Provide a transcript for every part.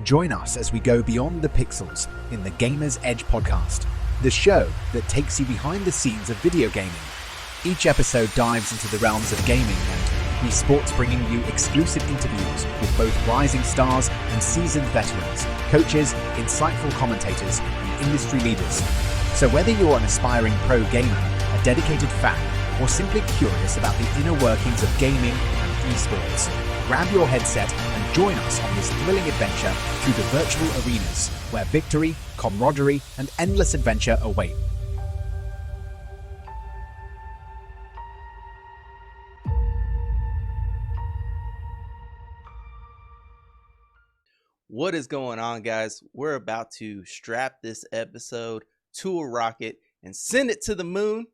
Join us as we go beyond the pixels in the Gamer's Edge podcast, the show that takes you behind the scenes of video gaming. Each episode dives into the realms of gaming and eSports, bringing you exclusive interviews with both rising stars and seasoned veterans, coaches, insightful commentators, and industry leaders. So whether you're an aspiring pro gamer, a dedicated fan, or simply curious about the inner workings of gaming and eSports, grab your headset and join us on this thrilling adventure through the virtual arenas where victory, camaraderie, and endless adventure await. What is going on, guys? We're about to strap this episode to a rocket and send it to the moon.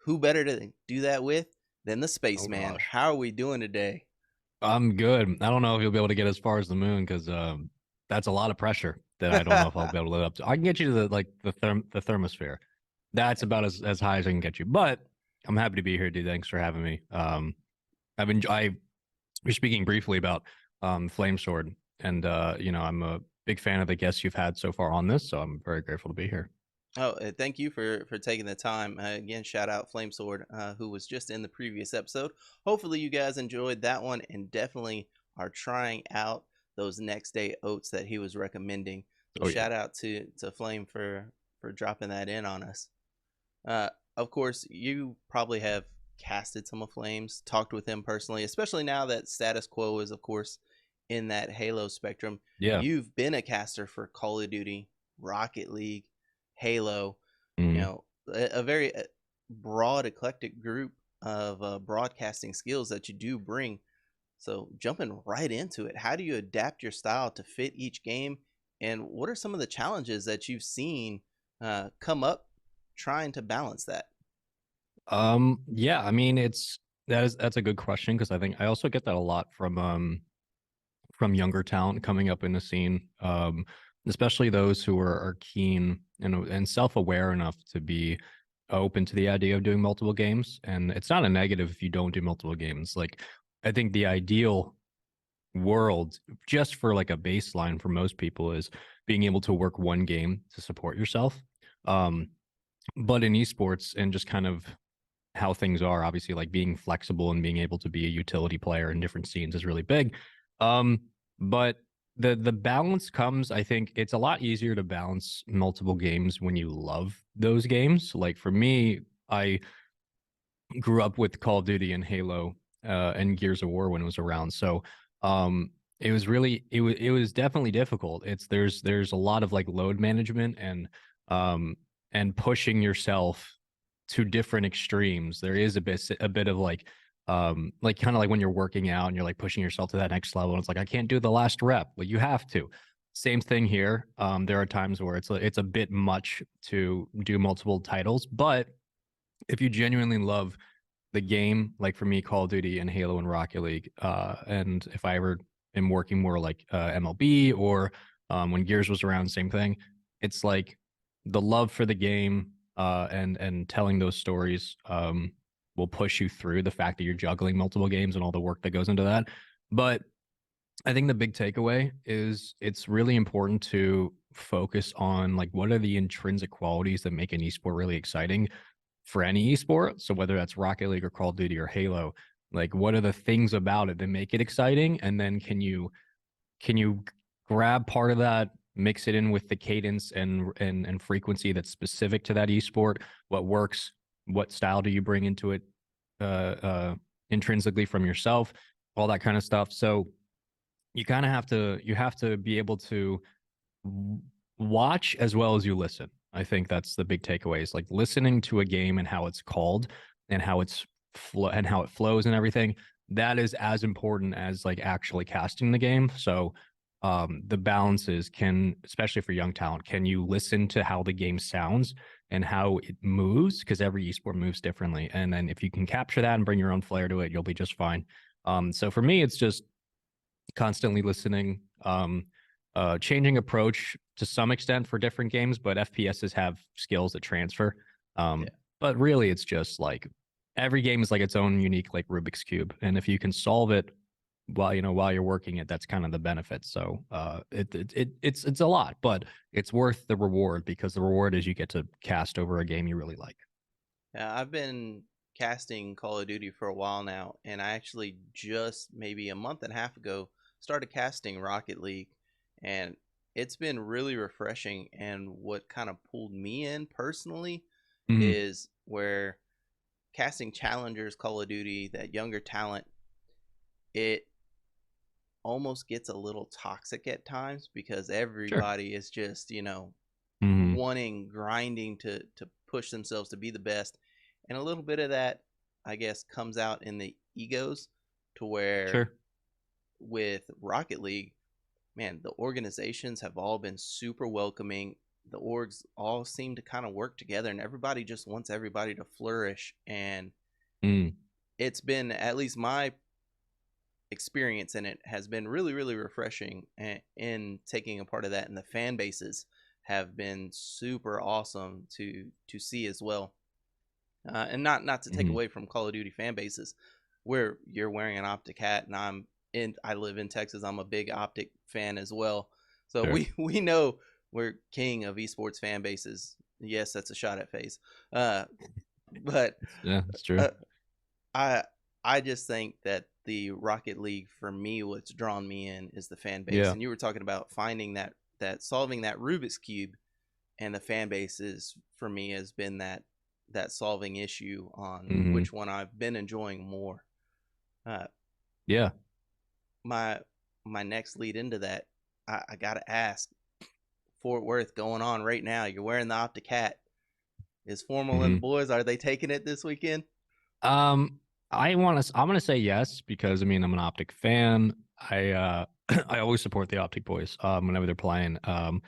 Who better to do that with than the Spaceman? Oh, How are we doing today? I'm good. I don't know if you'll be able to get as far as the moon because that's a lot of pressure that I don't know if I'll be able to live up to. I can get you to the thermosphere. That's about as high as I can get you. But I'm happy to be here, dude. Thanks for having me. We're speaking briefly about Flame Sword, and I'm a big fan of the guests you've had so far on this, so I'm very grateful to be here. Oh, thank you for taking the time. Again, shout out Flamesword, who was just in the previous episode. Hopefully you guys enjoyed that one and definitely are trying out those next day oats that he was recommending. So shout out to Flame for dropping that in on us. Of course, you probably have casted some of Flame's, talked with him personally, especially now that Status Quo is, of course, in that Halo spectrum. Yeah. You've been a caster for Call of Duty, Rocket League, Halo, a very broad, eclectic group of broadcasting skills that you do bring. So jumping right into it, how do you adapt your style to fit each game? And what are some of the challenges that you've seen come up trying to balance that? Yeah, I mean, that's a good question because I think I also get that a lot from younger talent coming up in the scene. Especially those who are keen and self-aware enough to be open to the idea of doing multiple games. And it's not a negative if you don't do multiple games. Like, I think the ideal world, just for like a baseline for most people, is being able to work one game to support yourself. But in esports and just kind of how things are, obviously, like being flexible and being able to be a utility player in different scenes is really big. But the balance comes, I think it's a lot easier to balance multiple games when you love those games. Like for me, I grew up with Call of Duty and Halo and Gears of War when it was around. So it was definitely difficult. There's a lot of like load management and pushing yourself to different extremes. There is a bit of like kind of like when you're working out and you're like pushing yourself to that next level, and it's like, I can't do the last rep. Well, you have to. Same thing here. There are times where it's a bit much to do multiple titles, but if you genuinely love the game, like for me, Call of Duty and Halo and Rocket League, and if I ever am working more like MLB or when Gears was around, same thing. It's like the love for the game and telling those stories will push you through the fact that you're juggling multiple games and all the work that goes into that. But I think the big takeaway is it's really important to focus on like what are the intrinsic qualities that make an esport really exciting for any esport. So whether that's Rocket League or Call of Duty or Halo, like what are the things about it that make it exciting? And then can you grab part of that, mix it in with the cadence and frequency that's specific to that esport? What works? What style do you bring into it intrinsically from yourself? All that kind of stuff. So you kind of have to be able to watch as well as you listen. I think that's the big takeaway, is like listening to a game and how it's called and how it flows and everything. That is as important as like actually casting the game. So the balances especially for young talent, can you listen to how the game sounds and how it moves? Because every esport moves differently. And then if you can capture that and bring your own flair to it, you'll be just fine. So for me, it's just constantly listening, changing approach to some extent for different games, but FPSs have skills that transfer. But really, it's just like every game is like its own unique like Rubik's Cube. And if you can solve it while you're working it, that's kind of the benefit. So it's a lot, but it's worth the reward, because the reward is you get to cast over a game you really like. I've been casting Call of Duty for a while now, and I actually just maybe a month and a half ago started casting Rocket League, and it's been really refreshing. And what kind of pulled me in personally Mhm. is where casting challengers, Call of Duty, that younger talent, it almost gets a little toxic at times because Sure. everybody is just, Mhm. wanting, grinding to push themselves to be the best. And a little bit of that, I guess, comes out in the egos, to where Sure. with Rocket League, man, the organizations have all been super welcoming. The orgs all seem to kind of work together, and everybody just wants everybody to flourish. And Mm. it's been, at least my experience in it has been really, really refreshing in taking a part of that. And the fan bases have been super awesome to see as well. And not to take Mhm. away from Call of Duty fan bases, where you're wearing an Optic hat, and I live in Texas. I'm a big Optic fan as well. So Sure. we know we're king of esports fan bases. Yes, that's a shot at FaZe. But Yeah, it's true. uh, I I just think that the Rocket League, for me, what's drawn me in is the fan base. Yeah. And you were talking about finding that solving that Rubik's cube, and the fan base is, for me, has been that solving issue on Mhm. which one I've been enjoying more. Uh, Yeah. my my next lead into that, I gotta ask, Fort Worth going on right now. You're wearing the Optic hat. Is Formal and the Mhm. boys, are they taking it this weekend? Um, I'm gonna say yes, because I mean I'm an Optic fan. I always support the Optic boys whenever they're playing. I'm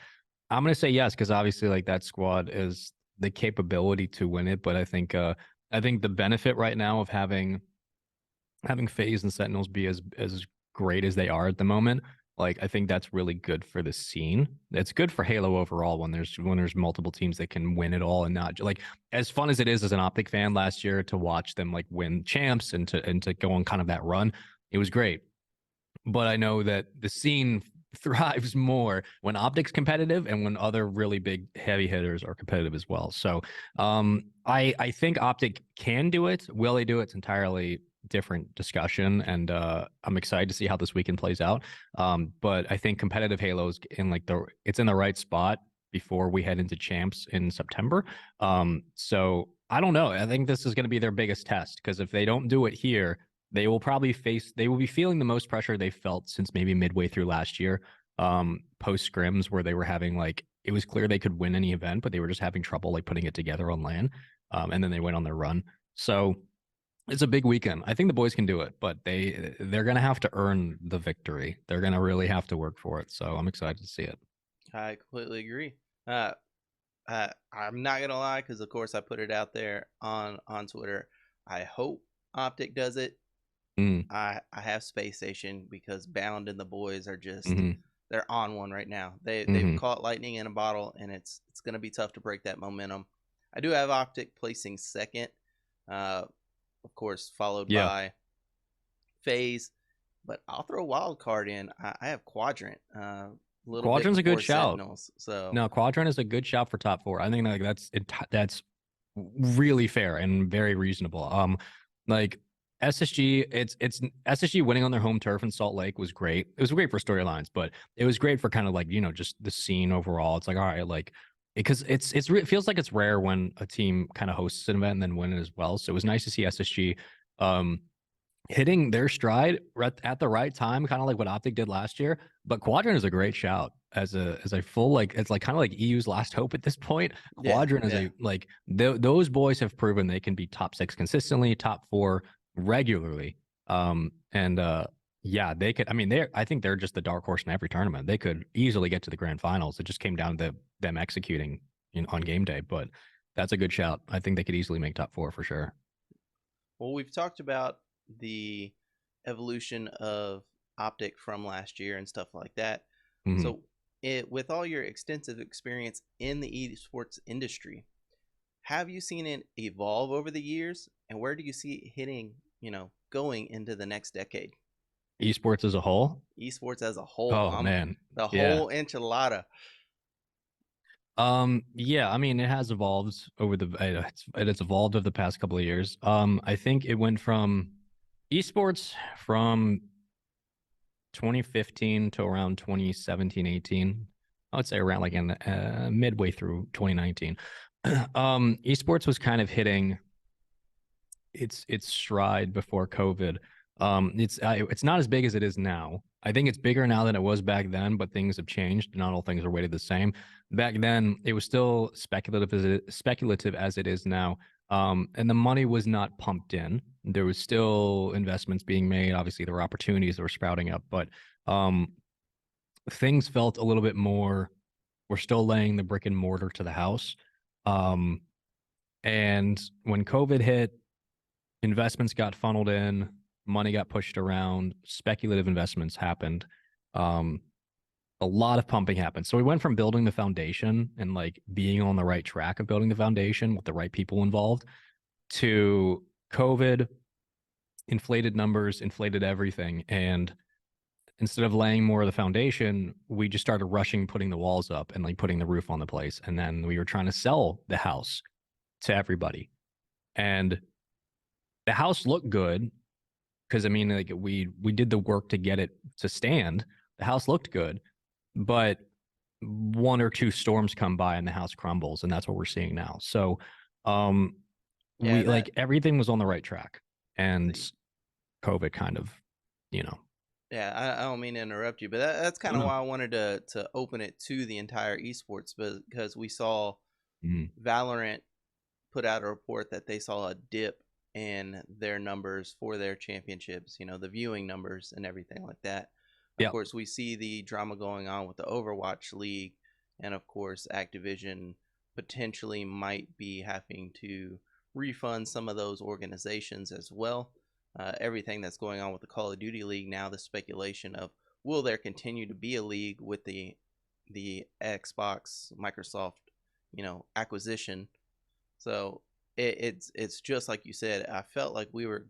gonna say yes, because obviously like that squad is the capability to win it, but I think the benefit right now of having FaZe and Sentinels be as great as they are at the moment, like I think that's really good for the scene. It's good for Halo overall when there's multiple teams that can win it all, and not like, as fun as it is as an Optic fan last year to watch them like win champs and to go on kind of that run. It was great. But I know that the scene thrives more when Optic's competitive and when other really big heavy hitters are competitive as well. So I think Optic can do it. Will they do it? It's entirely different discussion, and I'm excited to see how this weekend plays out. But I think competitive Halo's it's in the right spot before we head into champs in September. So I don't know. I think this is going to be their biggest test, because if they don't do it here, they will be feeling the most pressure they felt since maybe midway through last year, post scrims, where they were having like, it was clear they could win any event, but they were just having trouble like putting it together on LAN. And then they went on their run. So it's a big weekend. I think the boys can do it, but they're gonna have to earn the victory. They're gonna really have to work for it. So I'm excited to see it. I completely agree. Uh, I'm not gonna lie, because of course I put it out there on Twitter. I hope Optic does it. Mm, I have Space Station, because Bound and the boys are just, hmm. they're on one right now. They've Hmm. caught lightning in a bottle, and it's gonna be tough to break that momentum. I do have Optic placing second, uh, of course, followed Yeah. by FaZe, but I'll throw a wild card in. I have Quadrant, a little bit Quadrant's a good before shout. Sentinels. So No, Quadrant is a good shout for top four. I think like that's really fair and very reasonable. Like SSG, it's SSG winning on their home turf in Salt Lake was great. It was great for storylines, but it was great for kind of like, just the scene overall. It's like, all right, like, because it feels like it's rare when a team kind of hosts an event and then win it as well. So it was nice to see SSG um hitting their stride at the right time, kind of like what Optic did last year. But Quadrant is a great shout as a full, like, it's like kind of like EU's last hope at this point. yeah, Quadrant is yeah. a like those boys have proven they can be top six consistently, top four regularly. And yeah, they could. I mean, I think they're just the dark horse in every tournament. They could easily get to the grand finals. It just came down to them executing on game day. But that's a good shout. I think they could easily make top four for sure. Well, we've talked about the evolution of Optic from last year and stuff like that. Hmm. So, with all your extensive experience in the esports industry, have you seen it evolve over the years, and where do you see it hitting, going into the next decade? Esports as a whole. Esports as a whole. Oh man, The yeah. whole enchilada. Yeah, I mean, it has evolved over it's evolved over the past couple of years. I think it went from esports from 2015 to around 2017, 18. I would say around like in midway through 2019. Esports was kind of hitting its stride before COVID. It's not as big as it is now. I think it's bigger now than it was back then, but things have changed. Not all things are weighted the same. Back then, it was still speculative as it is now, and the money was not pumped in. There was still investments being made. Obviously, there were opportunities that were sprouting up, but things felt a little bit more. We're still laying the brick and mortar to the house. Um, and when COVID hit, investments got funneled in, money got pushed around, speculative investments happened. Um, a lot of pumping happened. So we went from building the foundation and like being on the right track of building the foundation with the right people involved to COVID, inflated numbers, inflated everything. And instead of laying more of the foundation, we just started rushing, putting the walls up and like putting the roof on the place. And then we were trying to sell the house to everybody. And the house looked good because I mean, like we did the work to get it to stand. The house looked good, but one or two storms come by and the house crumbles, and that's what we're seeing now. So, Yeah, we like everything was on the right track, and See. COVID kind of, you know. Yeah, I don't mean to interrupt you, but that's kind of No. why I wanted to open it to the entire esports, because we saw Mhm. Valorant put out a report that they saw a dip in their numbers for their championships, the viewing numbers and everything like that. Of Yeah. course, we see the drama going on with the Overwatch League, and of course, Activision potentially might be having to refund some of those organizations as well. Everything that's going on with the Call of Duty League now, the speculation of will there continue to be a league with the Xbox Microsoft acquisition. So it's just like you said. I felt like we were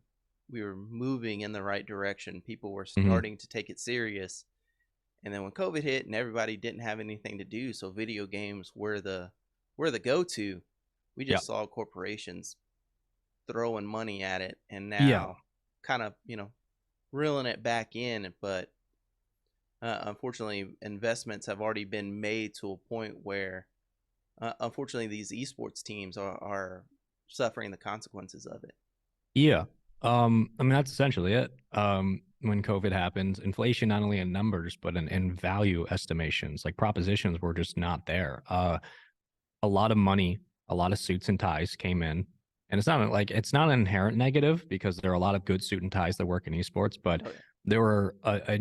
moving in the right direction. People were Mhm. starting to take it serious, and then when COVID hit and everybody didn't have anything to do, so video games were the go-to. We Yeah. just saw corporations throwing money at it, and Yeah. now kind of reeling it back in. But unfortunately, investments have already been made to a point where unfortunately these esports teams are suffering the consequences of it. Yeah. I mean, that's essentially it. When COVID happened, inflation not only in numbers but in value estimations, like propositions were just not there. A lot of money, a lot of suits and ties came in. And it's not an inherent negative because there are a lot of good suit and ties that work in esports, but Oh yeah. there were a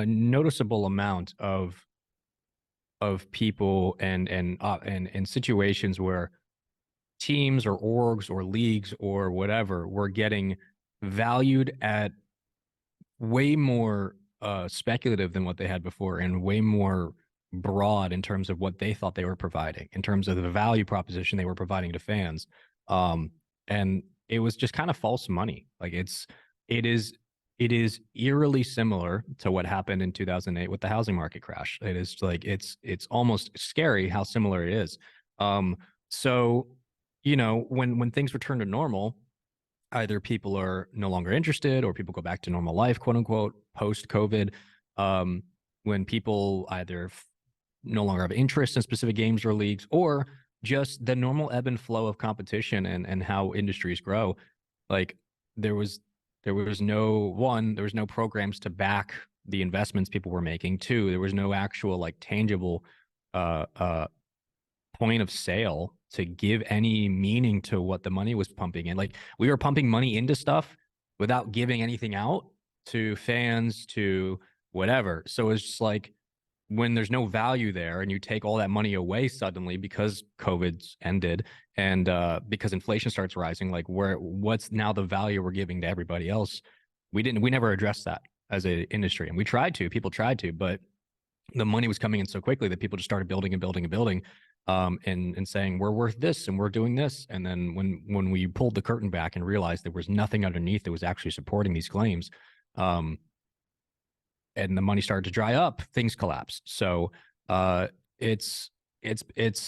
noticeable amount of people and situations where teams or orgs or leagues or whatever were getting valued at way more speculative than what they had before and way more broad in terms of what they thought they were providing in terms of the value proposition they were providing to fans. um and it was just kind of false money. Like it is it is eerily similar to what happened in 2008 with the housing market crash. It is like it's almost scary how similar it is. So when things return to normal, either people are no longer interested or people go back to normal life, quote unquote, post COVID. When people either no longer have interest in specific games or leagues, or just the normal ebb and flow of competition and how industries grow. Like there was there was no programs to back the investments people were making. Two, there was no actual like tangible uh uh point of sale to give any meaning to what the money was pumping in. Like we were pumping money into stuff without giving anything out to fans, to whatever. So it's just like when there's no value there and you take all that money away suddenly because COVID's ended and because inflation starts rising, like what's now the value we're giving to everybody else? We never addressed that as an industry, and people tried to, but the money was coming in so quickly that people just started building and building and building, and saying we're worth this and we're doing this. And then when we pulled the curtain back and realized there was nothing underneath that was actually supporting these claims, um, and the money started to dry up, things collapse. So it's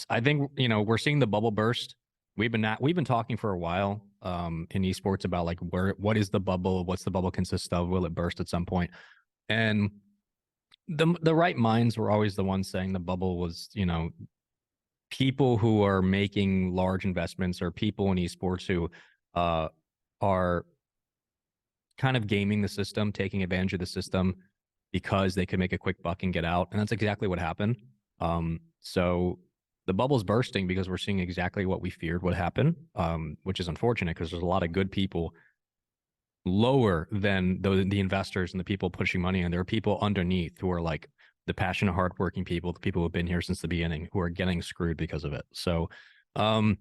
I think, you know, we're seeing the bubble burst. We've been talking for a while in esports about like what is the bubble, what's the bubble consist of, will it burst at some point? And the right minds were always the ones saying the bubble was, you know, people who are making large investments or people in esports who are kind of gaming the system, taking advantage of the system because they could make a quick buck and get out. And that's exactly what happened. So the bubble's bursting because we're seeing exactly what we feared would happen, which is unfortunate because there's a lot of good people lower than the investors and the people pushing money. And there are people underneath who are like the passionate, hardworking people, the people who have been here since the beginning, who are getting screwed because of it. So in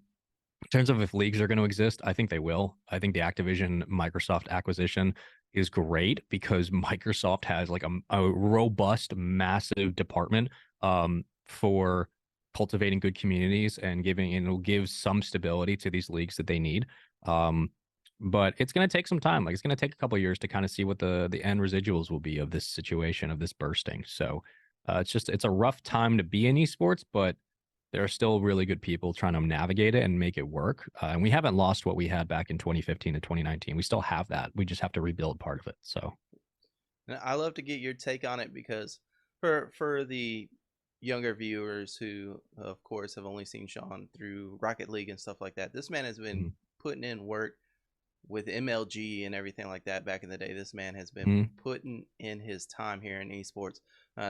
terms of if leagues are going to exist, I think they will. I think the Activision Microsoft acquisition is great because Microsoft has like a robust, massive department for cultivating good communities and it'll give some stability to these leagues that they need. But it's going to take some time. Like it's going to take a couple of years to kind of see what the end residuals will be of this situation, of this bursting. So it's a rough time to be in esports, but there are still really good people trying to navigate it and make it work. And we haven't lost what we had back in 2015 to 2019. We still have that. We just have to rebuild part of it. So I love to get your take on it because for the younger viewers who, of course, have only seen Sean through Rocket League and stuff like that, this man has been putting in work with MLG and everything like that back in the day. This man has been putting in his time here in esports.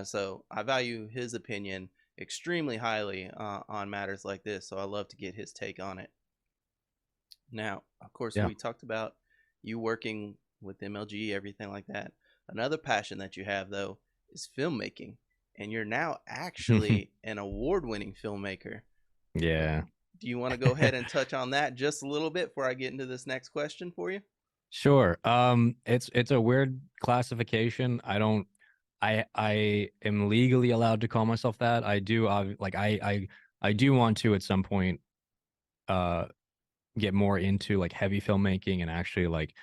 So I value his opinion extremely highly on matters like this, so I love to get his take on it. Now, of course, we talked about you working with MLG, everything like that. Another passion that you have, though, is filmmaking, and you're now actually an award-winning filmmaker. Yeah. Do you want to go ahead and touch on that just a little bit before I get into this next question for you? Sure. It's a weird classification. I am legally allowed to call myself that. I do like I do want to at some point get more into like heavy filmmaking and actually like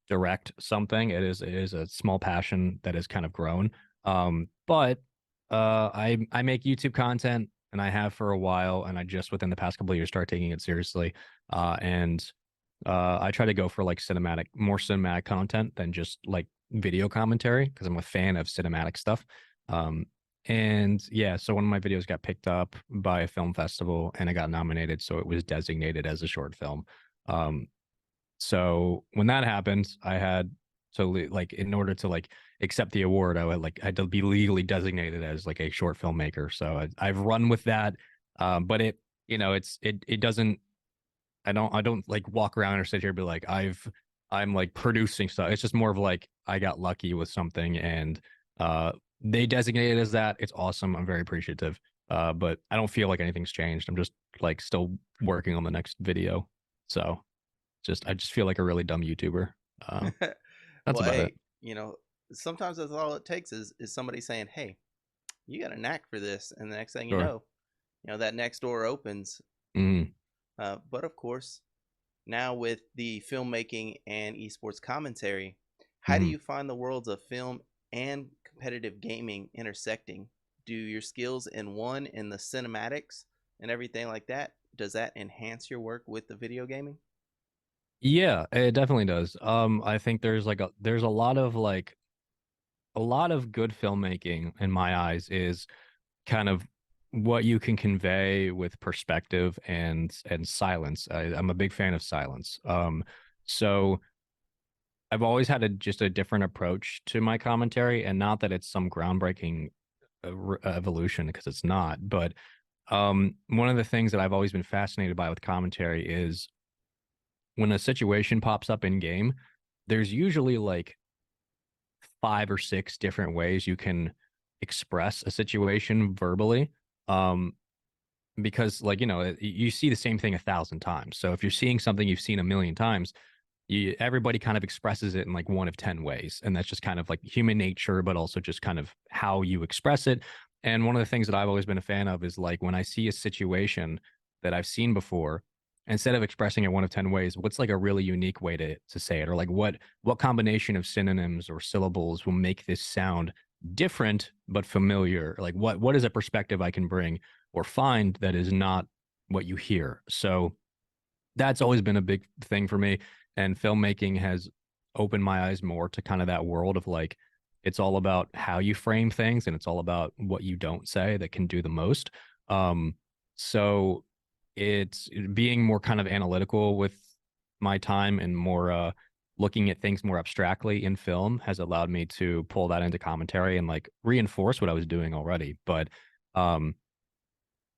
direct something. It is a small passion that has kind of grown. But I make YouTube content and I have for a while, and I just within the past couple of years start taking it seriously. And I try to go for like more cinematic content than just like video commentary because I'm a fan of cinematic stuff. And yeah, so one of my videos got picked up by a film festival and it got nominated, so it was designated as a short film. So when that happened, I had to like, in order to like accept the award, I had to be legally designated as like a short filmmaker. So I've run with that, but it, you know, it doesn't. I don't like walk around or sit here and be like I'm like producing stuff. It's just more of like I got lucky with something and they designated as that. It's awesome. I'm very appreciative. But I don't feel like anything's changed. I'm just like still working on the next video. So I just feel like a really dumb YouTuber. That's well, about hey, it. you know, sometimes that's all it takes is somebody saying, "Hey, you got a knack for this," and the next thing Sure. you know that next door opens. Mm. But of course, now with the filmmaking and esports commentary, how do you find the worlds of film and competitive gaming intersecting? Do your skills in the cinematics and everything like that, does that enhance your work with the video gaming? Yeah, it definitely does. I think there's a lot of good filmmaking in my eyes is kind of what you can convey with perspective and silence. I'm a big fan of silence. So I've always had just a different approach to my commentary, and not that it's some groundbreaking evolution because it's not. But one of the things that I've always been fascinated by with commentary is when a situation pops up in game, there's usually like 5 or 6 different ways you can express a situation verbally. Because like, you know, you see the same thing 1,000 times. So if you're seeing something you've seen 1,000,000 times, everybody kind of expresses it in like one of 10 ways. And that's just kind of like human nature, but also just kind of how you express it. And one of the things that I've always been a fan of is like when I see a situation that I've seen before, instead of expressing it one of 10 ways, what's like a really unique way to say it? Or like what combination of synonyms or syllables will make this sound different but familiar. Like what is a perspective I can bring or find that is not what you hear. So that's always been a big thing for me. And filmmaking has opened my eyes more to kind of that world of like, it's all about how you frame things and it's all about what you don't say that can do the most. So it's being more kind of analytical with my time and more looking at things more abstractly in film has allowed me to pull that into commentary and like reinforce what I was doing already. But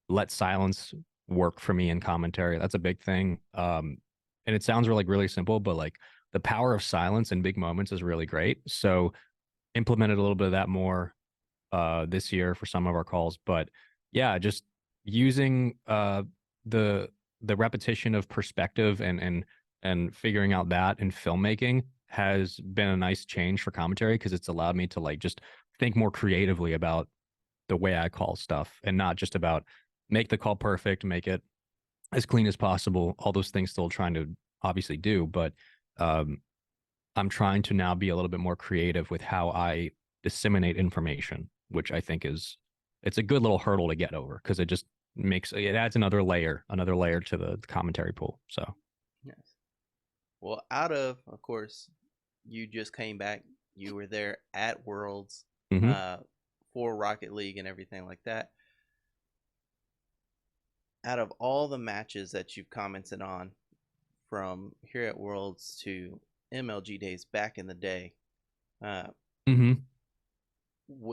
let silence work for me in commentary. That's a big thing. And it sounds really simple, but like the power of silence in big moments is really great. So implemented a little bit of that more this year for some of our calls. But yeah, just using the repetition of perspective and figuring out that in filmmaking has been a nice change for commentary because it's allowed me to like just think more creatively about the way I call stuff and not just about make the call perfect, make it as clean as possible. All those things still trying to obviously do, but I'm trying to now be a little bit more creative with how I disseminate information, which I think it's a good little hurdle to get over because it just it adds another layer to the commentary pool. So Yes. Well, of course, you just came back. You were there at Worlds for Rocket League and everything like that. Out of all the matches that you've commented on from here at Worlds to MLG days back in the day,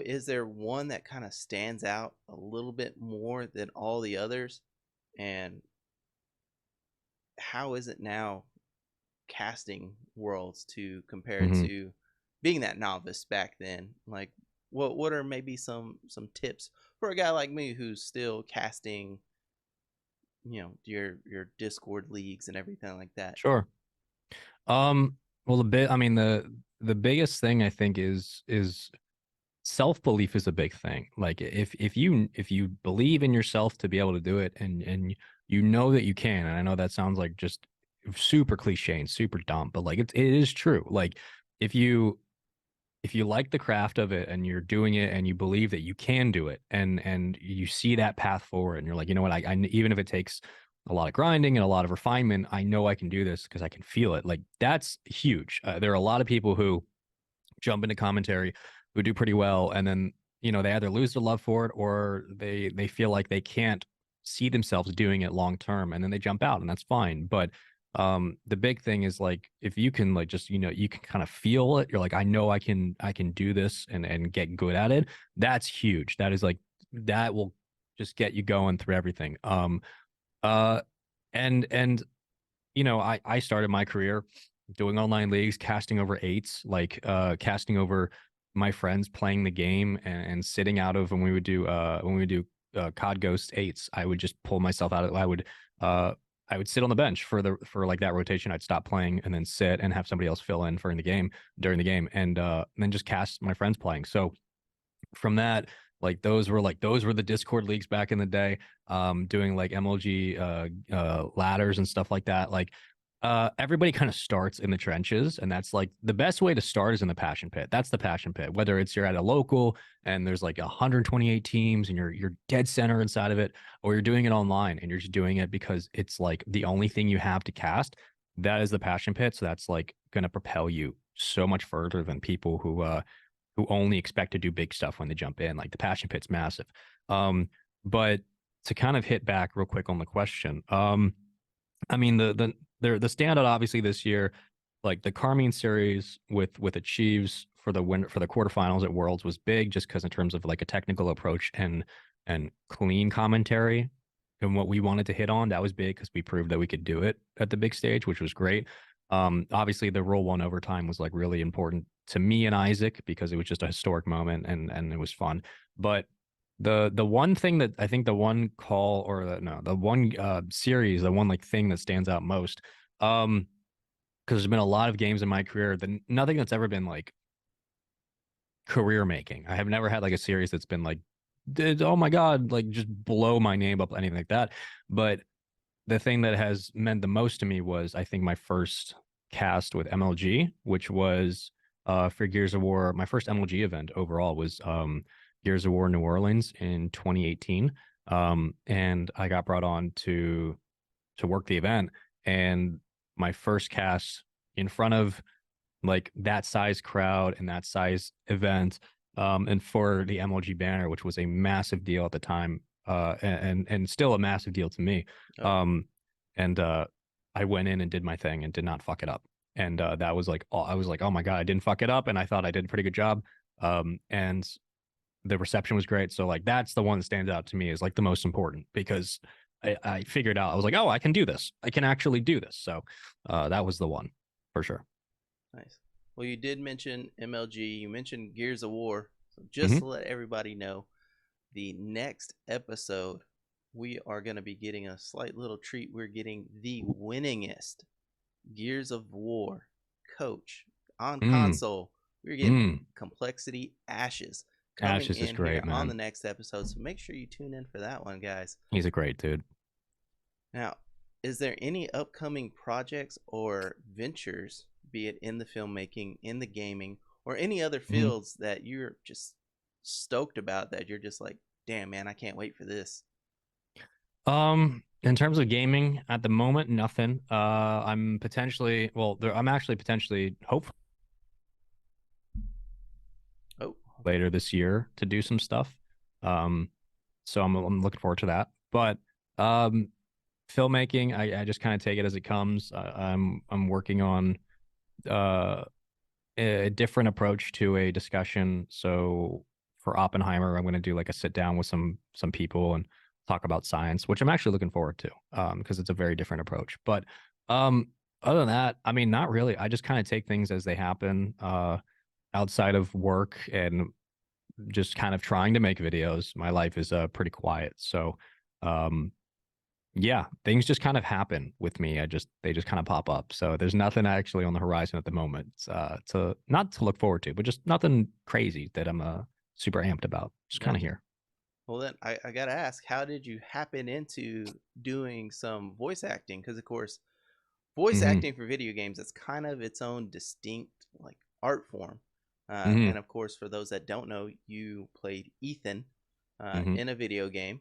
is there one that kind of stands out a little bit more than all the others? And how is it now casting Worlds to compare to being that novice back then? Like, what are maybe some tips for a guy like me who's still casting, your Discord leagues and everything like that? Sure. Well, the biggest thing I think is self-belief is a big thing. Like if you believe in yourself to be able to do it and you know that you can, and I know that sounds like just super cliche and super dumb, but like it is true. Like if you like the craft of it and you're doing it and you believe that you can do it and you see that path forward and you're like, you know what, I even if it takes a lot of grinding and a lot of refinement, I know I can do this because I can feel it. Like that's huge. There are a lot of people who jump into commentary who do pretty well and then they either lose their love for it or they feel like they can't see themselves doing it long term and then they jump out and that's fine. But the big thing is like if you can like just you can kind of feel it, you're like, I know I can do this and get good at it. That's huge. That is like that will just get you going through everything. And I started my career doing online leagues, casting over eights, like casting over my friends playing the game and sitting out of when we would do COD Ghost eights. I would just pull myself out of I would sit on the bench for like that rotation. I'd stop playing and then sit and have somebody else fill in during the game and then just cast my friends playing. So from that, like those were the Discord leagues back in the day, doing like MLG ladders and stuff like that. Like everybody kind of starts in the trenches, and that's like the best way to start is in the passion pit. That's the passion pit. Whether it's you're at a local and there's like 128 teams and you're dead center inside of it, or you're doing it online and you're just doing it because it's like the only thing you have to cast. That is the passion pit. So that's like going to propel you so much further than people who only expect to do big stuff when they jump in. Like the passion pit's massive. But to kind of hit back real quick on the question, I mean the standout obviously this year, like the Carmine series with Achieves for the quarterfinals at Worlds was big just because in terms of like a technical approach and clean commentary and what we wanted to hit on, that was big because we proved that we could do it at the big stage, which was great. Obviously the Roll 1 overtime was like really important to me and Isaac because it was just a historic moment and it was fun. But the one thing that I think the one call or the one series, the one like thing that stands out most, because there's been a lot of games in my career that nothing that's ever been like career making. I have never had like a series that's been like, oh my God, like just blow my name up, anything like that. But the thing that has meant the most to me was I think my first cast with MLG, which was for Gears of War. My first MLG event overall was Gears of War New Orleans in 2018. And I got brought on to work the event, and my first cast in front of like that size crowd and that size event, and for the MLG banner, which was a massive deal at the time, and still a massive deal to me. Oh, And I went in and did my thing and did not fuck it up. And that was like, I was like, oh my god, I didn't fuck it up, and I thought I did a pretty good job. And the reception was great. So like that's the one that stands out to me as like the most important, because I figured out, I was like, oh, I can do this. I can actually do this. So that was the one for sure. nice. Well, you did mention MLG. You mentioned Gears of War. So just to let everybody know, the next episode, we are going to be getting a slight little treat. We're getting the winningest Gears of War coach on console. We're getting Complexity Ashes coming Ashes is in great, here man. on the next episode. So make sure you tune in for that one, guys. He's a great dude. Now, is there any upcoming projects or ventures, be it in the filmmaking, in the gaming, or any other fields that you're just stoked about, that you're just like, damn, man, I can't wait for this? In terms of gaming at the moment, nothing. I'm actually potentially hopefully later this year to do some stuff. So I'm looking forward to that. But filmmaking, I just kind of take it as it comes. I'm working on a different approach to a discussion. So for Oppenheimer, I'm going to do like a sit down with some people and talk about science, which I'm actually looking forward to, because it's a very different approach. But other than that, I mean, not really. I just kind of take things as they happen, outside of work and just kind of trying to make videos. My life is pretty quiet. So yeah, things just kind of happen with me. They just kind of pop up. So there's nothing actually on the horizon at the moment, to not to look forward to, but just nothing crazy that I'm super amped about. Just kind of here. Well, then I got to ask, how did you happen into doing some voice acting? Because, of course, voice acting for video games, it's kind of its own distinct like art form. And, of course, for those that don't know, you played Ethan in a video game.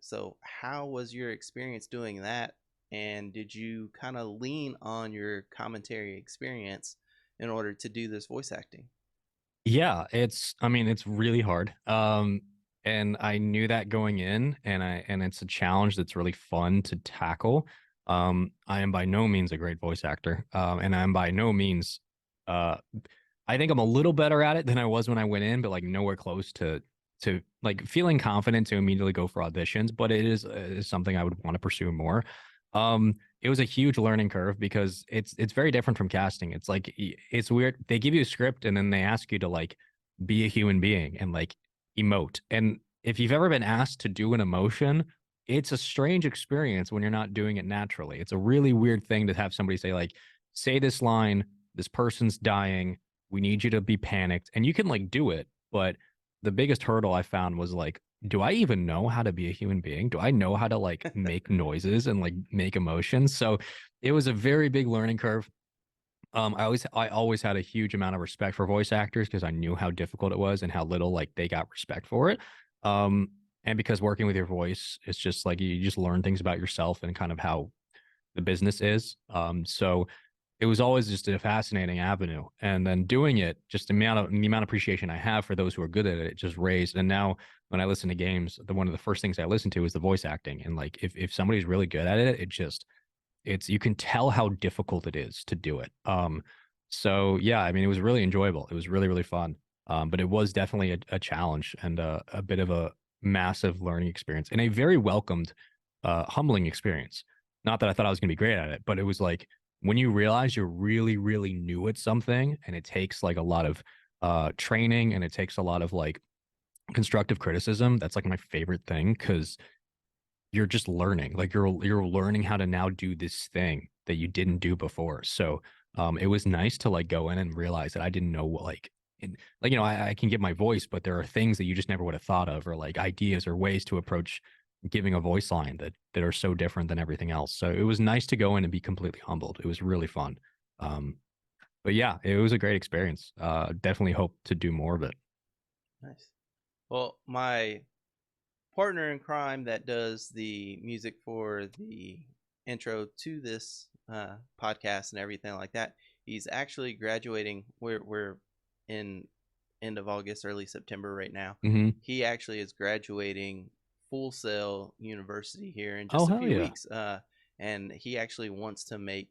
So how was your experience doing that? And did you kind of lean on your commentary experience in order to do this voice acting? Yeah, it's really hard. And I knew that going in, and it's a challenge that's really fun to tackle. I am by no means a great voice actor. And I'm by no means I think I'm a little better at it than I was when I went in, but like nowhere close to like feeling confident to immediately go for auditions. But it is something I would want to pursue more. It was a huge learning curve because it's very different from casting. It's like, it's weird. They give you a script and then they ask you to like be a human being and like emote. And if you've ever been asked to do an emotion, it's a strange experience when you're not doing it naturally. It's a really weird thing to have somebody say like, say this line, this person's dying, we need you to be panicked, and you can like do it. But the biggest hurdle I found was like, do I even know how to be a human being? Do I know how to like make noises and like make emotions? So it was a very big learning curve. I always had a huge amount of respect for voice actors because I knew how difficult it was and how little like they got respect for it. And because working with your voice, it's just like you just learn things about yourself and kind of how the business is. So it was always just a fascinating avenue. And then doing it, just the amount of appreciation I have for those who are good at it just raised. And now when I listen to games, one of the first things I listen to is the voice acting. And like if somebody's really good at it, it's you can tell how difficult it is to do it. So yeah, I mean, it was really enjoyable. It was really, really fun. But it was definitely a challenge and a bit of a massive learning experience and a very welcomed, humbling experience. Not that I thought I was going to be great at it, but it was like when you realize you're really, really new at something, and it takes like a lot of training and it takes a lot of like constructive criticism. That's like my favorite thing because you're just learning. Like you're learning how to now do this thing that you didn't do before. So it was nice to like go in and realize that I didn't know what like I can give my voice, but there are things that you just never would have thought of, or like ideas or ways to approach giving a voice line that are so different than everything else. So it was nice to go in and be completely humbled. It was really fun. But yeah, it was a great experience. Definitely hope to do more of it. Nice. Well, my partner in crime that does the music for the intro to this podcast and everything like that, he's actually graduating. We're in end of August, early September right now. Hmm. He actually is graduating Full Sail University here in Oh, just a hell few yeah. weeks. And he actually wants to make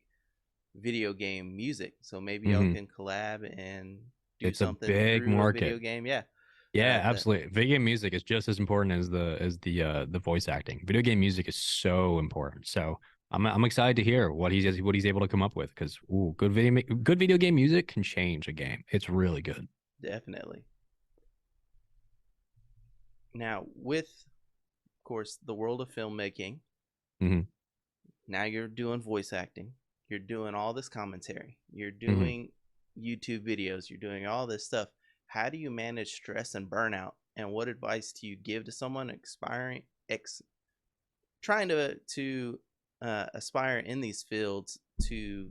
video game music. So maybe y'all Hmm. can collab and do It's a something big through a market. video game. Yeah. Yeah, That absolutely. Video game music is just as important as the voice acting. Video game music is so important. So I'm excited to hear what he's able to come up with, because good video game music can change a game. It's really good. definitely. Now, with of course the world of filmmaking, Hmm. now you're doing voice acting, you're doing all this commentary, you're Hmm. doing YouTube videos, you're doing all this stuff. How do you manage stress and burnout? And what advice do you give to someone trying to aspire in these fields to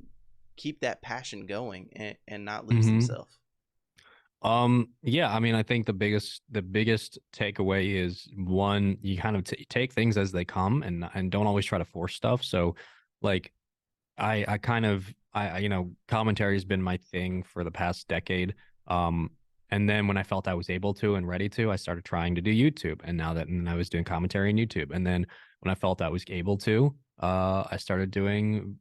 keep that passion going and not lose Hmm. themselves? Yeah, I mean, I think the biggest takeaway is, one, you kind of take things as they come, and don't always try to force stuff. So, like, I kind of commentary has been my thing for the past decade. Um, and then when I felt I was able to and ready to, I started trying to do YouTube. And I was doing commentary on YouTube. And then when I felt I was able to, I started doing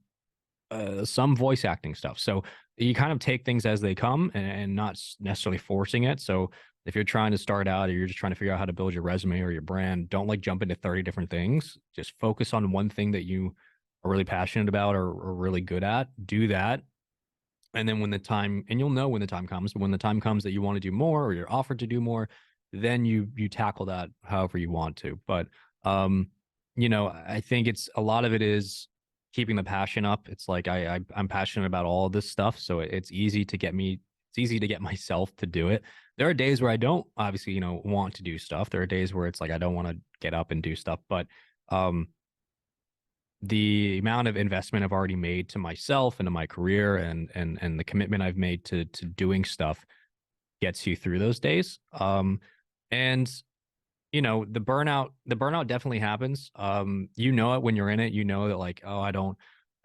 some voice acting stuff. So you kind of take things as they come, and not necessarily forcing it. So if you're trying to start out, or you're just trying to figure out how to build your resume or your brand, don't like jump into 30 different things. Just focus on one thing that you are really passionate about, or really good at. Do that. And then and you'll know when the time comes, but when the time comes that you want to do more, or you're offered to do more, then you tackle that however you want to. But um, I think it's a lot of it is keeping the passion up. It's like I'm passionate about all of this stuff, so it's easy to get myself to do it. There are days where I don't obviously, want to do stuff. There are days where it's like I don't want to get up and do stuff, but um the amount of investment I've already made to myself and to my career, and the commitment I've made to doing stuff gets you through those days. And the burnout definitely happens. You know it when you're in it. You know that, like, oh, I don't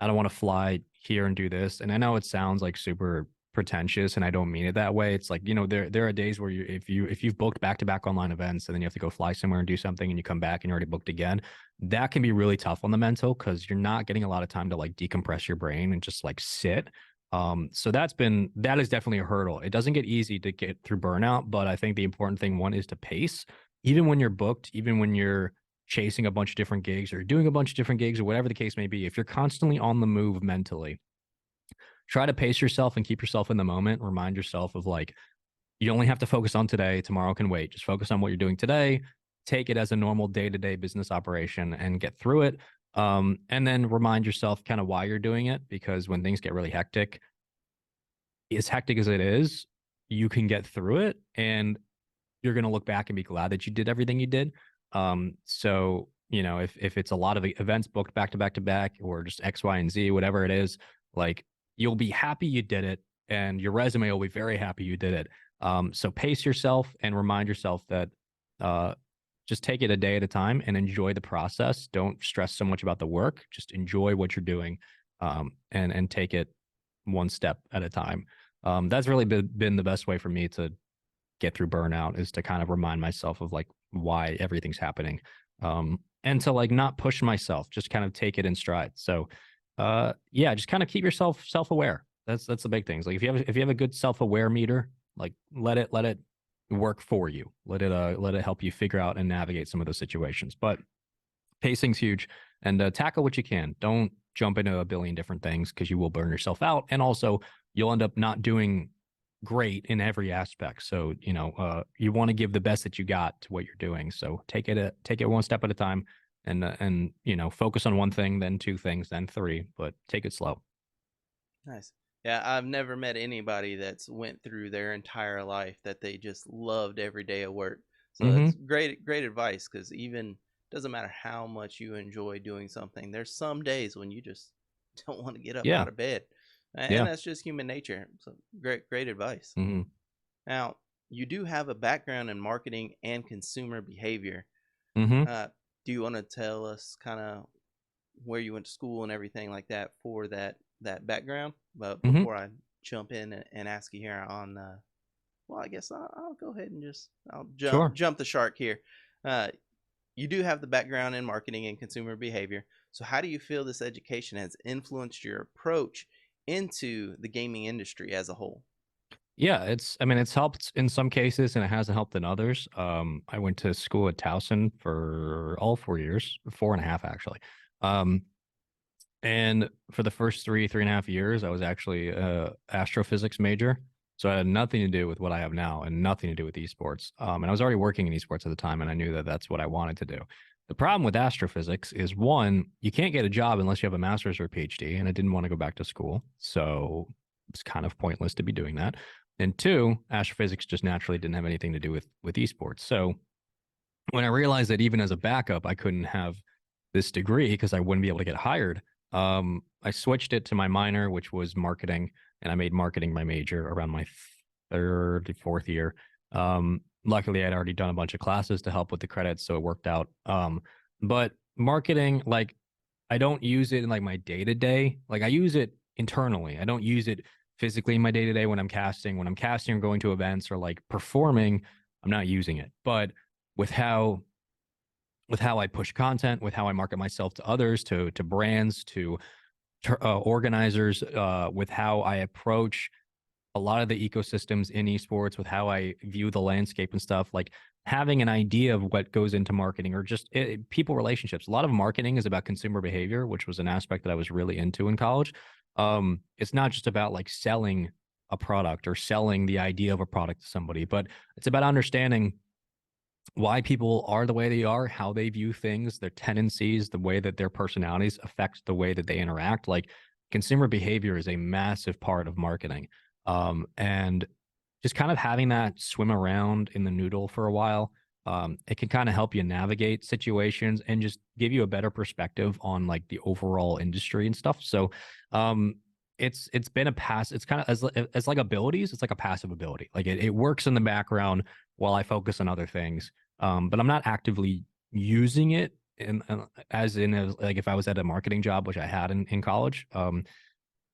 want to fly here and do this. And I know it sounds like super pretentious, and I don't mean it that way. It's like, there are days where if you've booked back-to-back online events, and then you have to go fly somewhere and do something, and you come back and you're already booked again. That can be really tough on the mental, because you're not getting a lot of time to, like, decompress your brain and just, like, sit. So that is definitely a hurdle. It doesn't get easy to get through burnout, but I think the important thing, one, is to pace. Even when you're booked, even when you're chasing a bunch of different gigs, or doing a bunch of different gigs, or whatever the case may be, if you're constantly on the move mentally, try to pace yourself and keep yourself in the moment. Remind yourself of, like, you only have to focus on today. Tomorrow can wait. Just focus on what you're doing today. Take it as a normal day-to-day business operation and get through it. And then remind yourself kind of why you're doing it, because when things get really hectic, as hectic as it is, you can get through it, and you're going to look back and be glad that you did everything you did. So, if it's a lot of events booked back to back to back, or just X, Y, and Z, whatever it is, like, you'll be happy you did it, and your resume will be very happy you did it. So pace yourself and remind yourself that uh, just take it a day at a time and enjoy the process. Don't stress so much about the work. Just enjoy what you're doing, and take it one step at a time. That's really been the best way for me to get through burnout, is to kind of remind myself of, like, why everything's happening, and to, like, not push myself, just kind of take it in stride. So yeah, just kind of keep yourself self-aware. That's the big things. Like, if you have a good self-aware meter, like, let it work for you. Let it help you figure out and navigate some of those situations. But pacing's huge, and tackle what you can. Don't jump into a billion different things, because you will burn yourself out, and also you'll end up not doing great in every aspect. So you want to give the best that you got to what you're doing. So take it one step at a time, and focus on one thing, then two things, then three, but take it slow. Nice. Yeah, I've never met anybody that's went through their entire life that they just loved every day of work. So Hmm. that's great advice, because even doesn't matter how much you enjoy doing something, there's some days when you just don't want to get up Yeah. out of bed. And Yeah. that's just human nature. So great advice. Hmm. Now, you do have a background in marketing and consumer behavior. Hmm. Uh, do you want to tell us kind of where you went to school and everything like that for that background? But Hmm. before I jump in and ask you here on, well, I guess I'll go ahead and I'll Sure. jump the shark here. Uh, you do have the background in marketing and consumer behavior. So how do you feel this education has influenced your approach into the gaming industry as a whole? Yeah, I mean, it's helped in some cases and it hasn't helped in others. I went to school at Towson for all 4 years, 4.5 actually. Um, and for the first 3.5 years, I was actually a astrophysics major. So it had nothing to do with what I have now and nothing to do with esports. And I was already working in esports at the time, and I knew that that's what I wanted to do. The problem with astrophysics is one, you can't get a job unless you have a master's or a PhD, and I didn't want to go back to school. So it's kind of pointless to be doing that. And two, astrophysics just naturally didn't have anything to do with esports. So when I realized that even as a backup, I couldn't have this degree because I wouldn't be able to get hired, I switched it to my minor, which was marketing, and I made marketing my major around my third, fourth year. Luckily, I'd already done a bunch of classes to help with the credits, so it worked out. But marketing, like, I don't use it in like my day to day. Like, I use it internally. I don't use it physically in my day to day when I'm casting. When I'm casting or going to events or like performing, I'm not using it. But with how I push content, with how I market myself to others, to brands, to organizers, with how I approach a lot of the ecosystems in esports, with how I view the landscape and stuff, like having an idea of what goes into marketing or just people relationships. A lot of marketing is about consumer behavior, which was an aspect that I was really into in college. It's not just about like selling a product or selling the idea of a product to somebody, but it's about understanding why people are the way they are, how they view things, their tendencies, the way that their personalities affect the way that they interact. Like consumer behavior is a massive part of marketing. And just kind of having that swim around in the noodle for a while, it can kind of help you navigate situations and just give you a better perspective on like the overall industry and stuff. So it's been a pass. It's kind of as like abilities. It's like a passive ability. Like it works in the background while I focus on other things. But I'm not actively using it as like if I was at a marketing job, which I had in college.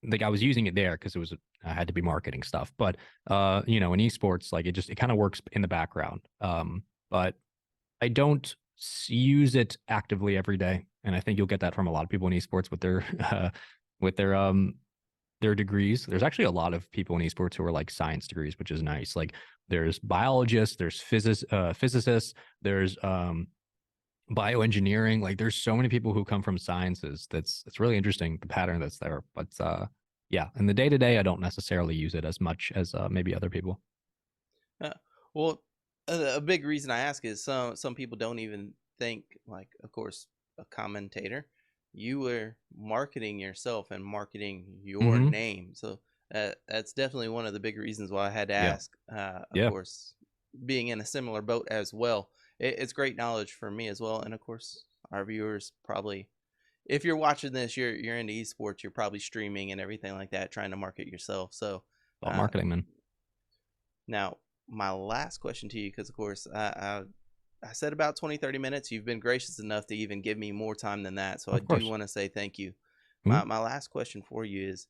Like I was using it there because I had to be marketing stuff. But in esports, like it kind of works in the background. But I don't use it actively every day, and I think you'll get that from a lot of people in esports with their with their degrees. There's actually a lot of people in esports who are like science degrees, which is nice. Like there's biologists, there's physicists, there's bioengineering. Like there's so many people who come from sciences. It's really interesting the pattern that's there. But yeah, in the day to day, I don't necessarily use it as much as maybe other people. Uh, well, a big reason I ask is some people don't even think like, of course, a commentator. You were marketing yourself and marketing your Hmm. name, so that's definitely one of the big reasons why I had to Yeah. ask. Of Yeah. course, being in a similar boat as well, it's great knowledge for me as well, and of course, our viewers probably. If you're watching this, you're into esports. You're probably streaming and everything like that, trying to market yourself. So, All uh, marketing, man. now, my last question to you, because of course, I said about 20, 30 minutes. You've been gracious enough to even give me more time than that. So I Of do course. want to say thank you. Mhm. My last question for you is,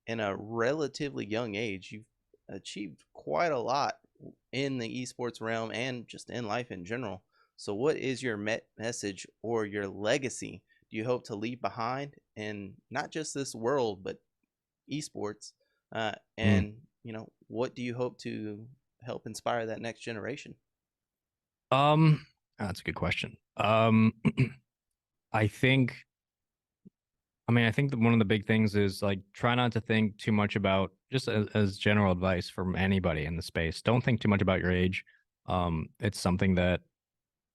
in a relatively young age, you've achieved quite a lot in the esports realm and just in life in general. So, what is your message or your legacy do you hope to leave behind in not just this world, but esports? Mm. And, what do you hope to help inspire that next generation? Um, that's a good question. I think I think that one of the big things is like try not to think too much about just as general advice from anybody in the space. Don't think too much about your age. It's something that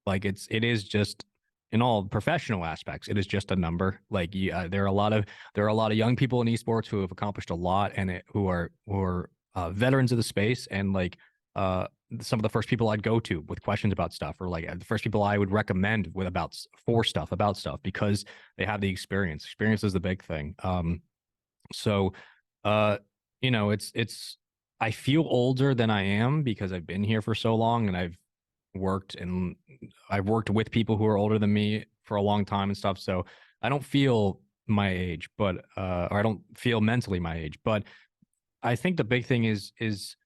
like it is just in all professional aspects. It is just a number. Like yeah, there are a lot of young people in esports who have accomplished a lot and who are veterans of the space and like uh some of the first people I'd go to with questions about stuff or like the first people I would recommend with for stuff about stuff because they have the experience. Experience is the big thing. So You know, it's I feel older than I am because I've been here for so long, and worked and I've worked with people who are older than me for a long time and stuff. So I don't feel my age, but or I don't feel mentally my age. But I think the big thing is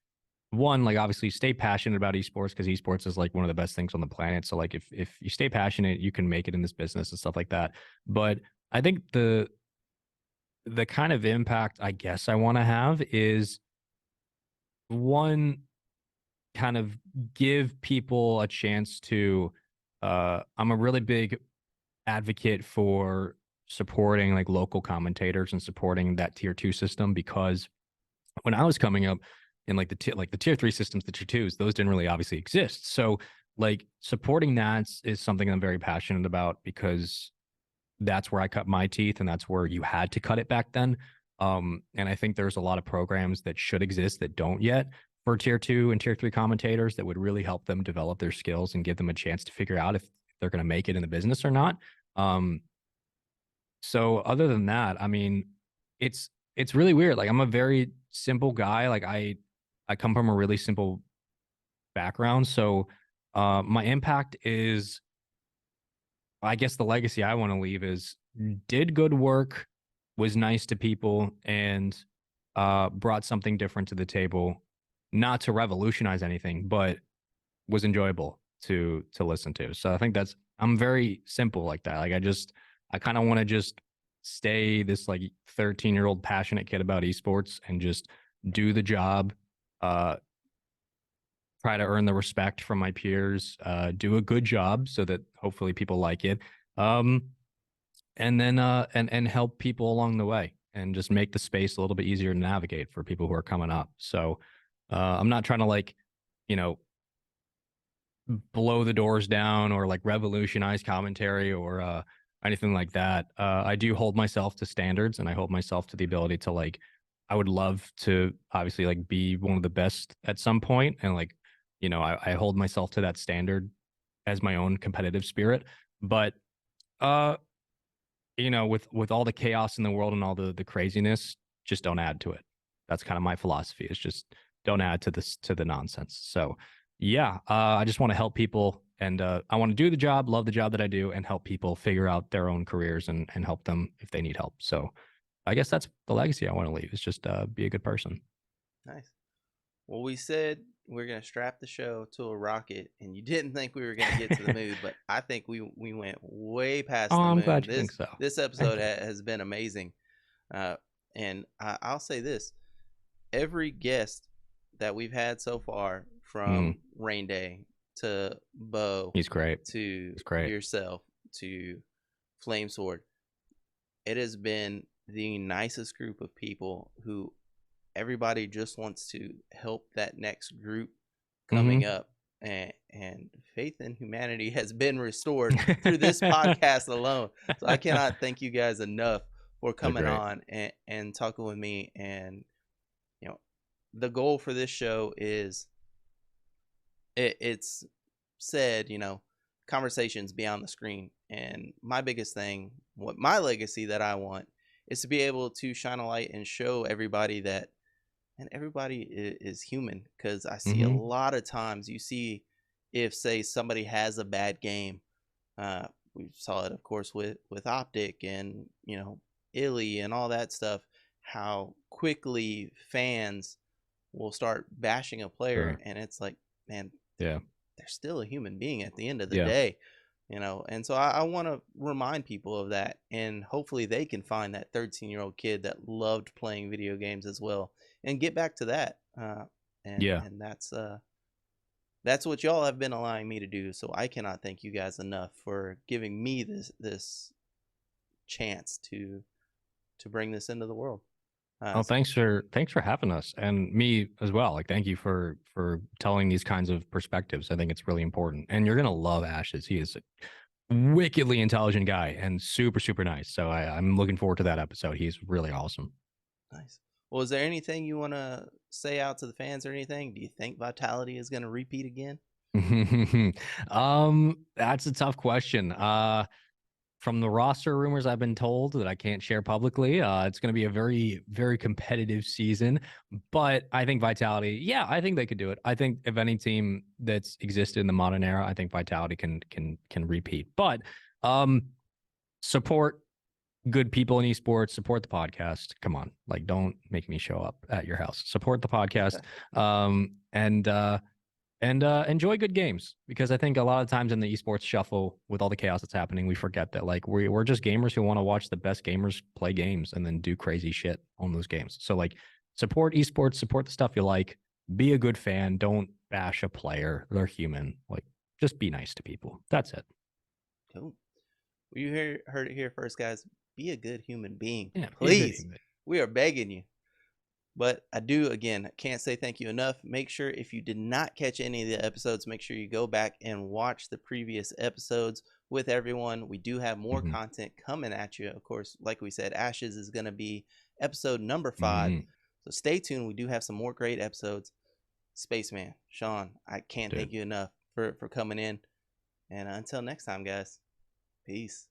one, like obviously stay passionate about esports, because esports is like one of the best things on the planet. So like if you stay passionate, you can make it in this business and stuff like that. But I think the kind of impact I guess I want to have is one, kind of give people a chance to I'm a really big advocate for supporting like local commentators and supporting that tier 2 system, because when I was coming up in like the tier 3 systems, the tier 2s, those didn't really obviously exist. So like supporting that is something I'm very passionate about, because that's where I cut my teeth, and that's where you had to cut it back then. And I think there's a lot of programs that should exist that don't yet for tier 2 and tier 3 commentators that would really help them develop their skills and give them a chance to figure out if they're going to make it in the business or not. Um, so other than that, I mean, it's really weird. Like I'm a very simple guy. Like I come from a really simple background. So my impact is, I guess the legacy I want to leave is did good work, was nice to people, and brought something different to the table, not to revolutionize anything, but was enjoyable to listen to. So I think I'm very simple like that. Like I kind of want to just stay this like 13-year-old passionate kid about esports and just do the job, uh, try to earn the respect from my peers, do a good job so that hopefully people like it. Um, and then and help people along the way, and just make the space a little bit easier to navigate for people who are coming up. So I'm not trying to like, you know, blow the doors down or like revolutionize commentary or anything like that. I do hold myself to standards, and I hold myself to the ability to like, I would love to obviously like be one of the best at some point, and like, you know, I hold myself to that standard as my own competitive spirit. But uh, you know, with all the chaos in the world and all the craziness, just don't add to it. That's kind of my philosophy. Is just don't add to this to the nonsense. So yeah, I just want to help people, and I want to do the job, love the job that I do, and help people figure out their own careers and help them if they need help. So I guess that's the legacy I want to leave. Is just be a good person. Nice. Well, we said we're gonna strap the show to a rocket, and you didn't think we were gonna get to the moon, but I think we went way past Oh, the I'm moon. glad you think so. This episode has been amazing, and I'll say this: every guest that we've had so far, from Rain Day to Bo, He's great. to He's great. yourself, to Flame Sword, it has been the nicest group of people who everybody just wants to help that next group coming up, and faith in humanity has been restored through this podcast alone. So I cannot thank you guys enough for coming on and talking with me. And you know, the goal for this show is it's said, you know, conversations beyond the screen. And my biggest thing, what my legacy that I want, is to be able to shine a light and show everybody that, and everybody is human. Because I see a lot of times, you see, if say somebody has a bad game, we saw it of course with Optic and, you know, Illy and all that stuff, how quickly fans will start bashing a player. And it's like, man, they're still a human being at the end of the day, you know. And so I want to remind people of that, and hopefully they can find that 13-year-old kid that loved playing video games as well, and get back to that. And that's what y'all have been allowing me to do. So I cannot thank you guys enough for giving me this chance to bring this into the world. Thanks for having us, and me as well. Like, thank you for telling these kinds of perspectives. I think it's really important, and you're gonna love Ashes. He is a wickedly intelligent guy and super nice. So I'm looking forward to that episode. He's really awesome. Nice. Well, is there anything you want to say out to the fans or anything? Do you think Vitality is going to repeat again? That's a tough question. from the roster rumors I've been told that I can't share publicly, it's going to be a very, very competitive season. But I think Vitality, yeah, I think they could do it. I think if any team that's existed in the modern era, I think Vitality can repeat. But support good people in esports, support the podcast. Come on, like, don't make me show up at your house. Support the podcast, and enjoy good games, because I think a lot of times in the esports shuffle with all the chaos that's happening, we forget that like we're just gamers who want to watch the best gamers play games and then do crazy shit on those games. So like, support esports, support the stuff you like, be a good fan, don't bash a player. They're human. Like, just be nice to people. That's it. Cool. Well, you heard it here first, guys. Be a good human being. Yeah, Please. We are begging you. But I can't say thank you enough. Make sure, if you did not catch any of the episodes, make sure you go back and watch the previous episodes with everyone. We do have more content coming at you. Of course, like we said, Ashes is going to be episode number 5. So stay tuned. We do have some more great episodes. Spaceman, Sean, I can't thank you enough for coming in. And until next time, guys, peace.